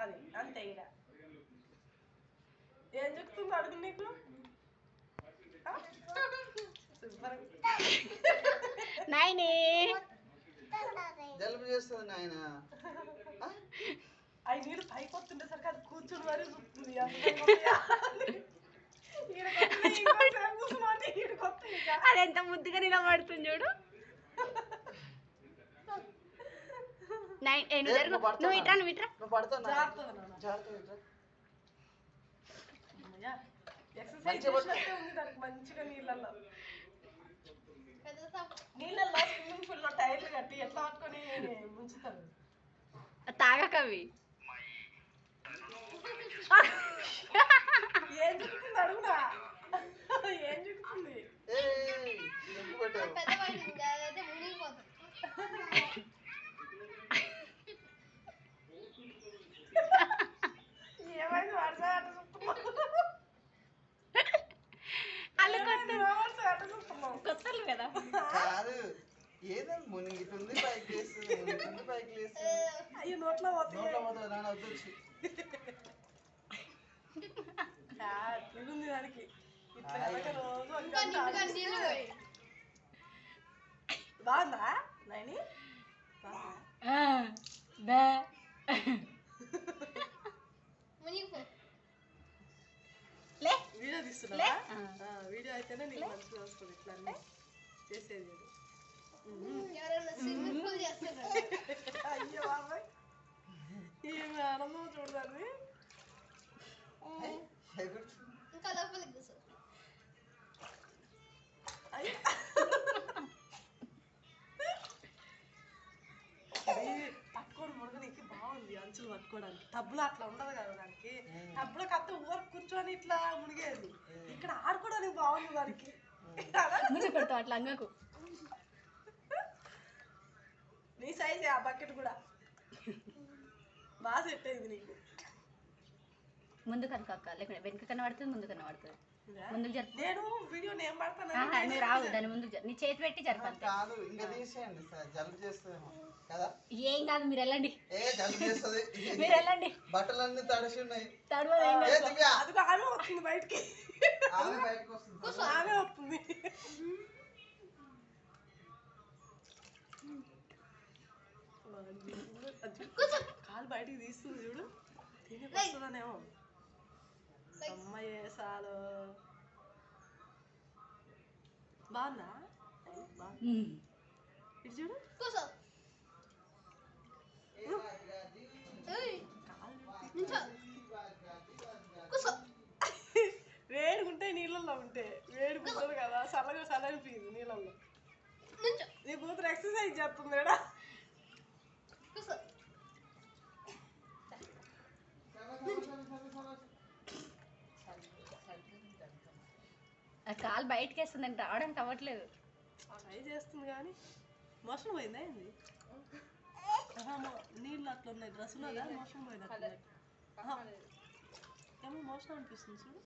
అది అంతే ఇక ఏం చెప్తుందో అడుగు నీకు నాయనే జలుబు చేస్తుంది నాయన అవి నీళ్ళు పైకి వస్తుండేసరికి అది కూర్చుని మరీ చూస్తుంది అది ఎంత ముద్దుగా నిలబడుతుంది చూడు. నువ్వు ఇట్రా నువ్వు ఇట్రా. ఎక్సర్సైజ్ చేసినట్టే ఉంది దానికి మంచిగా నీళ్ళల్లో స్విమ్మింగ్ పూల్ లో టైర్లు కట్టి ఎట్లా పట్టుకొని ముంచుతారు. తాగకవి ఏం చూపుతుంది అడుగునా ఏం చూపుతుంది ఏమైంది వాడతా అట్ట చూస్తున్నావు కొత్తలు కదా కాదు ఏదండి మునిగితుంది పైకి లేస్తుంది మునిగితుంది పైకి లేస్తుంది. అయ్యో నోట్లో పోతుంది నాన్న వద్దొచ్చి ఇదింది దానికి ఇట్లా రోజు బాగుందా నైని వీడియో తీస్తున్నా వీడియో అయితేనే నీకు మంచిగా వస్తుంది ఇట్లా అన్నీ చేసేది అయ్యో బాబాయ్ ఏమి ఆనందం చూడాలి పట్టుకోని ముడగనికి బాగుంది అంచులు పట్టుకోవడానికి టబ్బులో అట్లా ఉండదు కదా దానికి టబ్బులో కత్త ఊరు కూర్చొని ఇట్లా మునిగేది ఇక్కడ ఆడుకోవడానికి బాగుంది దానికి పెడతావు అట్లా అంగకు నీ సైజే ఆ బకెట్ కూడా బాగా సెట్ అయింది నీకు ముందు కనుక లేకపోతే వెనుక కనబడుతుంది ముందు కనబడుతుంది ముందుకు జరుపు. నేను వీడియో నేను పడతాను నువ్వు రావు దాని ముందు నీ చేతి పెట్టి జరపండి. కాదు ఇంకా తీసేయండి సార్ జలుబు చేస్తుందేమో కదా. ఏం కాదు మీరు వెళ్ళండి జలుబు చేస్తుంది మీరు వెళ్ళండి బట్టలన్నీ తడిసి ఉన్నాయి. అది ఆమె వస్తుంది బయటికి ఆమె బయటకు వస్తుంది ఆమె వస్తుంది కాలు బయటికి తీస్తుంది చూడు తిని వస్తుందనేమో అమ్మాయి సాలు బాగుందా ఇటు చూడు వేడుకుంటే నీళ్ళల్లో ఉంటే వేడుకుంటుంది కదా చల్లగా చల్లనిపించింది నీళ్ళల్లో నీ కూతురు ఎక్సర్సైజ్ చేస్తుంది మేడా కాలు బయటకి వేస్తుంది రావడానికి అవ్వట్లేదు. ట్రై చేస్తుంది కానీ మోషన్ పోయిందా ఏంది నీళ్ళు అట్లా ఉన్నాయి డ్రెస్సులో మోషన్ పోయింది ఏమో మోషన్ అనిపిస్తుంది చూడు